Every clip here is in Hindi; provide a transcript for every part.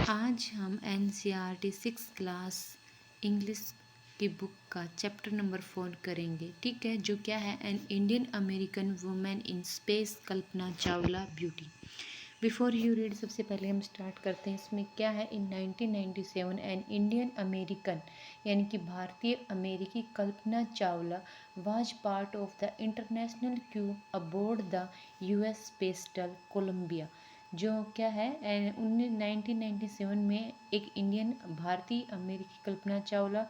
आज हम एनसीईआरटी सिक्स क्लास इंग्लिश की बुक का चैप्टर नंबर 4 करेंगे। ठीक है, जो क्या है, an Indian American women in space, Kalpana Chawla beauty. Before you read, सबसे पहले हम स्टार्ट करते हैं। इसमें क्या है, इन 1997 एन इंडियन अमेरिकन यानी कि भारतीय अमेरिकी Kalpana Chawla was part of the international crew aboard the US space shuttle Columbia. जो क्या है, 1997 में एक इंडियन भारतीय अमेरिकी Kalpana Chawla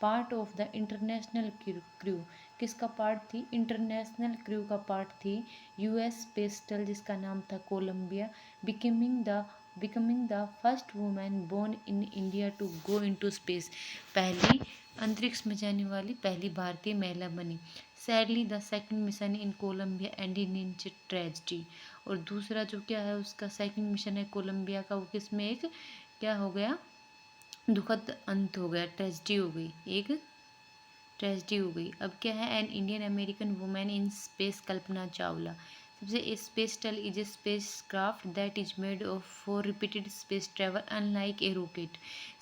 part of the international crew. किसका पार्ट थी? इंटरनेशनल क्रू का पार्ट थी यूएस स्पेस शटल, जिसका नाम था Columbia, becoming the first women born in India to go into space. पहली अंतरिक्ष में जाने वाली पहली भारतीय महिला बनी। Sadly the second mission in Columbia ended in tragedy. और दूसरा जो क्या है, उसका सेकंड मिशन है कोलंबिया का, वो किसमें एक क्या हो गया, दुखद अंत हो गया, ट्रेजेडी हो गई, एक ट्रेजेडी हो गई। अब क्या है, an Indian American women in space Kalpana Chawla. सबसे space shuttle is a space craft that is made of for repeated space travel unlike a rocket.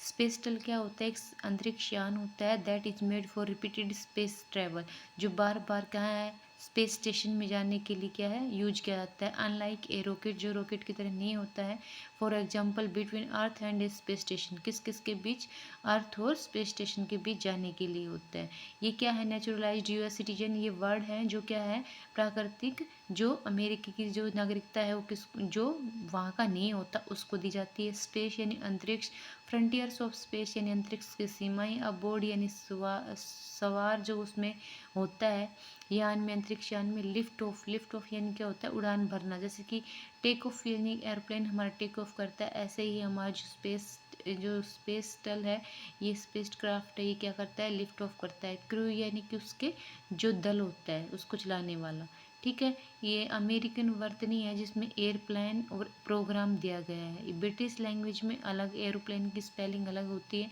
Space shuttle क्या होता है? एक अंतरिक्ष यान होता है that is made for repeated space travel, जो बार बार कहाँ है, स्पेस स्टेशन में जाने के लिए क्या है, यूज किया जाता है। अनलाइक ए रॉकेट, जो रॉकेट की तरह नहीं होता है। For example between earth and A space station, किस किस के बीच? अर्थ और स्पेस स्टेशन के बीच जाने के लिए होता है। ये क्या है, नेचुरलाइज्ड यूएस सिटीजन, ये वर्ड है जो क्या है, प्राकृतिक, जो अमेरिकी की जो नागरिकता है वो किस, जो वहाँ का नहीं होता उसको दी जाती है। स्पेस यानी अंतरिक्ष, फ्रंटियर्स ऑफ स्पेस यानी अंतरिक्ष की सीमाएं, अबोर्ड यानी सवार जो उसमें होता है यान में, अंतरिक्ष यान में। लिफ्ट ऑफ यानी क्या होता है, उड़ान भरना। जैसे कि टेक ऑफ यानी एयरप्लेन हमारा टेक ऑफ करता है, ऐसे ही हमारा जो स्पेस शटल है, ये स्पेस क्राफ्ट है, ये क्या करता है, लिफ्ट ऑफ करता है। क्रू यानी कि उसके जो दल होता है उसको चलाने वाला। ठीक है, ये अमेरिकन वर्तनी है जिसमें एयरप्लेन और प्रोग्राम दिया गया है। ब्रिटिश लैंग्वेज में अलग, एरोप्लेन की स्पेलिंग अलग होती है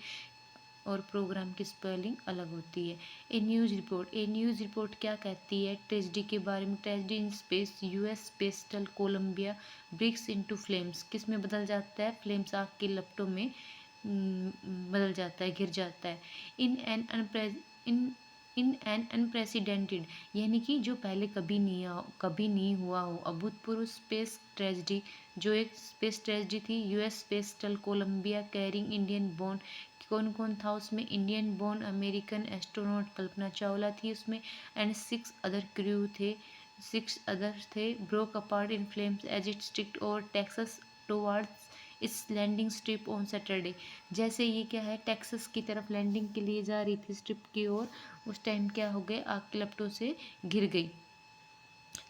और प्रोग्राम की स्पेलिंग अलग होती है। ए न्यूज़ रिपोर्ट क्या कहती है ट्रेजेडी के बारे में? Tragedy in space, US space shuttle Columbia breaks into flames. किस में बदल जाता है? फ्लेम्स, आग के लपटों में बदल जाता है, गिर जाता है। In an in an unprecedented यानी कि जो पहले कभी नहीं हुआ हो, अभूतपूर्व स्पेस ट्रेजेडी, जो एक स्पेस ट्रेजेडी थी। US space shuttle Columbia carrying Indian born, कौन कौन था उसमें? Indian born American astronaut Kalpana Chawla थी उसमें, एंड 6 अदर क्रू थे, 6 अदर्स थे। Broke apart in flames as it streaked over Texas towards इस लैंडिंग स्ट्रिप ऑन सैटरडे। जैसे ये क्या है, टेक्सास की तरफ लैंडिंग के लिए जा रही थी स्ट्रिप की ओर, उस टाइम क्या हो गए, आग के लपटों से गिर गई।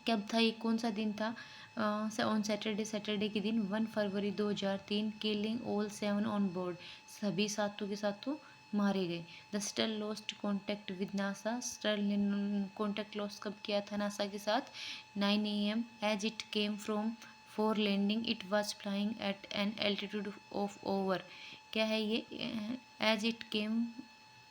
कब था ये, कौन सा दिन था? ऑन सैटरडे के दिन 1 फरवरी 2003। किलिंग ऑल 7 ऑन बोर्ड, सभी सातों के सातों मारे गए। The shuttle lost contact with NASA, shuttle ने कॉन्टैक्ट लॉस्ट कब किया था नासा के साथ? 9 AM as it came from for landing it was flying at an altitude of over, क्या है ये, as it came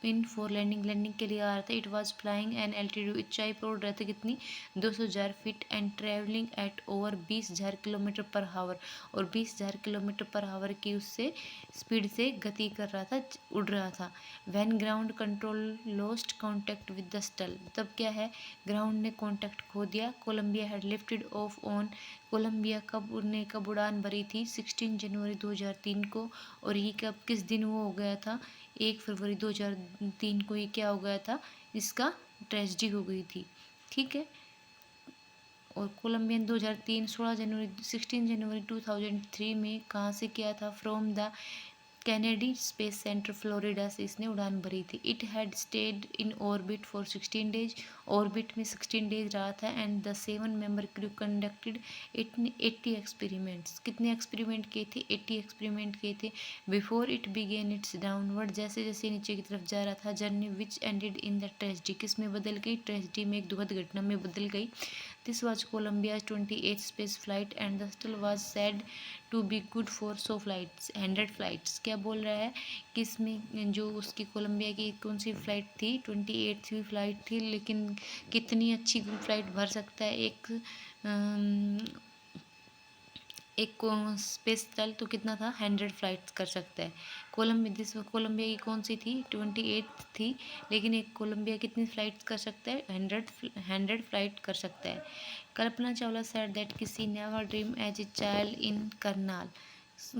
in for landing के लिए आ रहा था। It was flying an altitude, ऊंचाई पर उड़ रहे थे कितनी? 200,000 feet, and travelling at over 20,000 kilometre पर हावर, और 20,000 किलोमीटर पर हावर की उससे स्पीड से गति कर रहा था, उड़ रहा था। When ground control lost contact with the shuttle, तब क्या है, ग्राउंड ने कॉन्टैक्ट खो दिया। Columbia had lifted off on, Columbia कब उड़ान भरी थी? 16 जनवरी 2003 को। और ये कब, किस दिन वो हो गया था? 1 फरवरी 2003 को ये क्या हो गया था, इसका ट्रेजेडी हो गई थी। ठीक है, और कोलंबियन 2003 16 जनवरी 2003 में कहाँ से किया था? From the Kennedy Space centre Florida से इसने उड़ान भरी थी। It had stayed in orbit for 16 days, orbit में 16 डेज रहा था। And the 7 member crew conducted 80 experiments, कितने एक्सपेरिमेंट किए थे? 80 एक्सपेरिमेंट किए थे। Before it began it's downward, जैसे जैसे नीचे की तरफ जा रहा था, journey which ended in the tragedy, किस में बदल गई? ट्रेजेडी में, एक दुखद घटना में बदल गई। This was Columbia's 28th space flight and the still was said to be good for 100 flights. क्या बोल रहा है कि इसमें जो उसकी कोलंबिया की कौन सी फ़्लाइट थी? 28वीं फ्लाइट थी, लेकिन कितनी अच्छी फ्लाइट भर सकता है एक स्पेस शटल तो कितना था 100 फ्लाइट्स कर सकता है। कोलंबिया की कौन सी थी 28 थी, लेकिन एक कोलंबिया कितनी फ्लाइट्स कर सकता है 100 फ्लाइट कर सकता है। कल्पना चावला सेड दैट किसी never dream as a child in Karnal.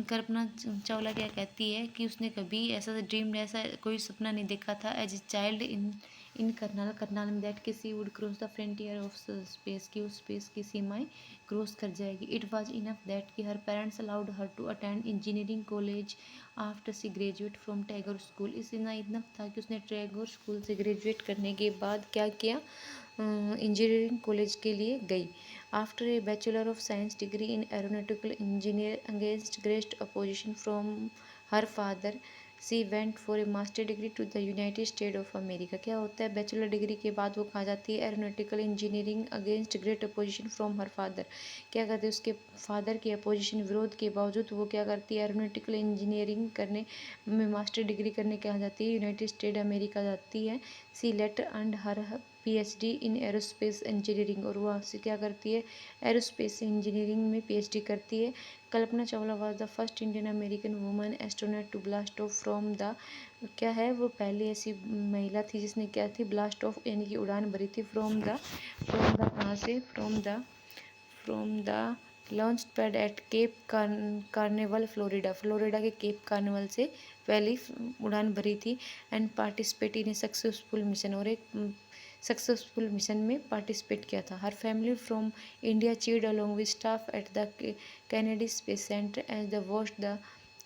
Kalpana Chawla क्या कहती है कि उसने कभी ऐसा ड्रीम ऐसा कोई सपना नहीं देखा था as a child in Karnal में दैट किसी would cross the frontier of space की उस स्पेस की सीमाएं क्रॉस कर जाएगी। इट वॉज इनफ दैट कि her parents allowed her to attend engineering college after she graduate from Tagore school. इतना इनफ था कि उसने टैगोर स्कूल से ग्रेजुएट करने के बाद क्या किया, इंजीनियरिंग कॉलेज के लिए गई। After a bachelor of science degree in aeronautical engineer against great opposition from her father she went for a master degree to the United State of America. क्या होता है, बैचलर डिग्री के बाद वो कहाँ जाती है, aeronautical engineering against great opposition from her father. क्या करते हैं, उसके फादर के अपोजिशन विरोध के बावजूद वो क्या करती है, एरोनॉटिकल इंजीनियरिंग करने में मास्टर डिग्री करने कहाँ जाती है, यूनाइटेड स्टेट अमेरिका जाती है। She later and her PhD in aerospace engineering, और वहाँ से क्या करती है, एरोस्पेस इंजीनियरिंग में पीएचडी करती है। Kalpana Chawla was the first Indian American woman astronaut to blast off from the, क्या है, वो पहली ऐसी महिला थी जिसने क्या थी, ब्लास्ट ऑफ यानी कि उड़ान भरी थी फ्रॉम द कहाँ से, from the launch pad at Cape Canaveral Florida के केप कार्निवल से पहली उड़ान भरी थी। And participate in a successful mission, और एक सक्सेसफुल मिशन में पार्टिसिपेट किया था। Her family from India cheered along with staff at the Kennedy Space Center as the watch the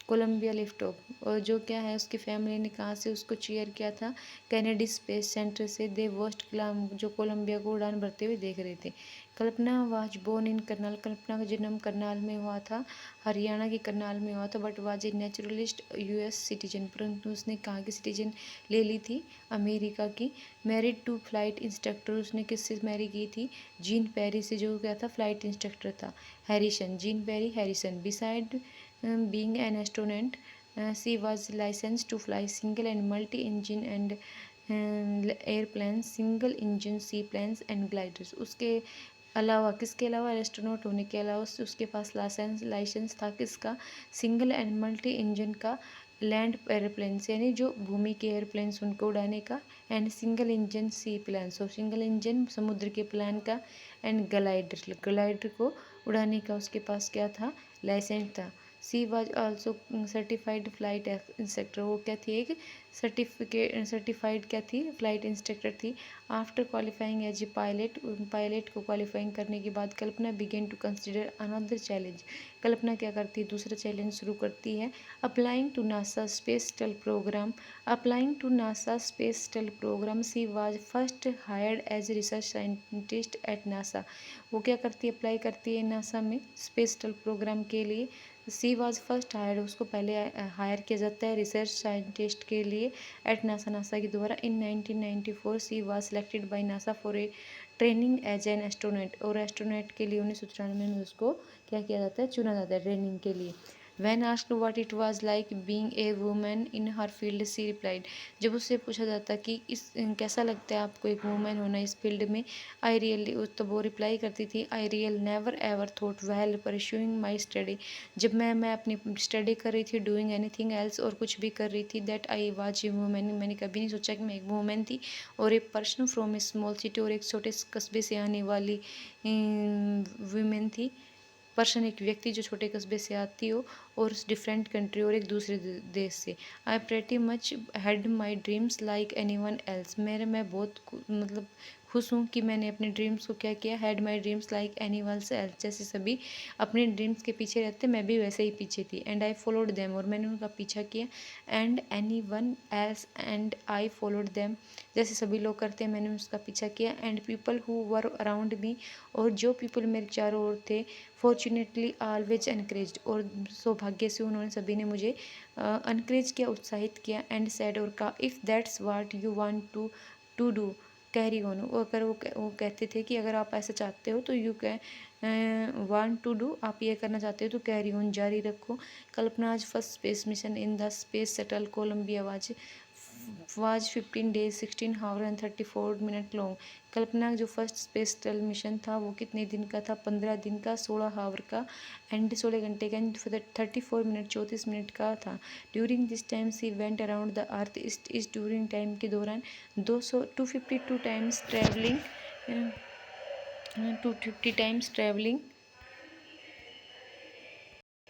Columbia lift off. और जो क्या है, उसकी फैमिली ने कहाँ से उसको चीयर किया था, कैनेडी स्पेस सेंटर से। दे वॉच्ड जो कोलंबिया को उड़ान भरते हुए देख रहे थे। कल्पना वाज बोर्न इन करनाल, कल्पना का जन्म करनाल में हुआ था, हरियाणा के करनाल में हुआ था। But was a naturalist US citizen, परंतु उसने कहाँ की सिटीजन ले ली थी, अमेरिका की। मैरिड टू फ्लाइट इंस्ट्रक्टर, उसने किससे मैरी की थी, जीन पेरी से, जो क्या था, फ्लाइट इंस्ट्रक्टर था, Harrison, Jean Pierre Harrison. Beside being an astronaut, she was licensed to fly single and multi-engine and airplanes, single engine seaplanes and gliders। उसके अलावा, किसके अलावा, एस्ट्रोनॉट होने के अलावा उसके पास लाइसेंस था किसका, सिंगल एंड मल्टी इंजन का, लैंड एयरप्लेन्स यानी जो भूमि के एयरप्लेन्स उनको उड़ाने का, and single engine seaplanes, और सिंगल इंजन समुद्र के प्लान का, एंड ग्लाइडर को उड़ाने का उसके पास क्या था, लाइसेंस था। She was also certified flight instructor, वो क्या थी, एक सर्टिफाइड क्या थी, फ्लाइट इंस्ट्रक्टर थी। After qualifying as a pilot को क्वालिफाइंग करने के बाद Kalpana began to consider another challenge. Kalpana क्या करती है, दूसरा चैलेंज शुरू करती है। Applying to NASA space shuttle program she was first hired as research scientist at NASA. वो क्या करती है, अप्लाई करती है नासा में स्पेस शटल प्रोग्राम के लिए। सी वाज फर्स्ट हायर, उसको पहले हायर किया जाता है रिसर्च साइंटिस्ट के लिए एट नासा के द्वारा। In 1994 she was selected by NASA for a training as an astronaut, और एस्ट्रोनॉट के लिए 1994 में उसको क्या किया जाता है, चुना जाता है ट्रेनिंग के लिए। When asked what it was like being a woman in her field, she replied, जब उससे पूछा जाता कि इस कैसा लगता है आपको एक वुमेन होना इस फील्ड में, आई रियली, तो वो रिप्लाई करती थी, I real never ever thought well pursuing my study, जब मैं अपनी स्टडी कर रही थी, डूइंग एनीथिंग एल्स, और कुछ भी कर रही थी, that I was a women, मैंने कभी नहीं सोचा कि मैं एक वुमेन थी, और एक person from A small city, और एक छोटे कस्बे से आने वाली वुमेन थी। पर्सन एक व्यक्ति जो छोटे कस्बे से आती हो, और डिफरेंट कंट्री, और एक दूसरे देश से। I pretty much had my dreams like anyone else, मैं बहुत मतलब खुश हूँ कि मैंने अपने ड्रीम्स को क्या किया, had my dreams like anyone else, जैसे सभी अपने ड्रीम्स के पीछे रहते मैं भी वैसे ही पीछे थी। एंड आई फॉलोड देम, और मैंने उनका पीछा किया। And any one else and I followed them, जैसे सभी लोग करते हैं मैंने उसका पीछा किया। And people who were around me, और जो पीपल मेरे चारों ओर थे, फॉर्चुनेटली ऑलवेज एनकरेज्ड, और सौभाग्य से उन्होंने सभी ने मुझे अनकरेज किया, उत्साहित किया। एंड सेड, और कहा, if that's what you want to do carry on, अगर वो कहते थे कि अगर आप ऐसा चाहते हो तो you can want to do, आप ये करना चाहते हो तो कैरी ऑन, जारी रखो। कल्पना आज first space mission in the space shuttle Columbia was was 15 days 16 hour and 34 minute long. Kalpana जो फर्स्ट स्पेस शटल मिशन था वो कितने दिन का था? 15 दिन का, 16 आवर का एंड 16 घंटे का एंड 34 मिनट 34 मिनट का था। During this time she went around the earth. इस ड्यूरिंग टाइम के दौरान 252 टाइम्स ट्रैवलिंग 250 टाइम्स ट्रैवलिंग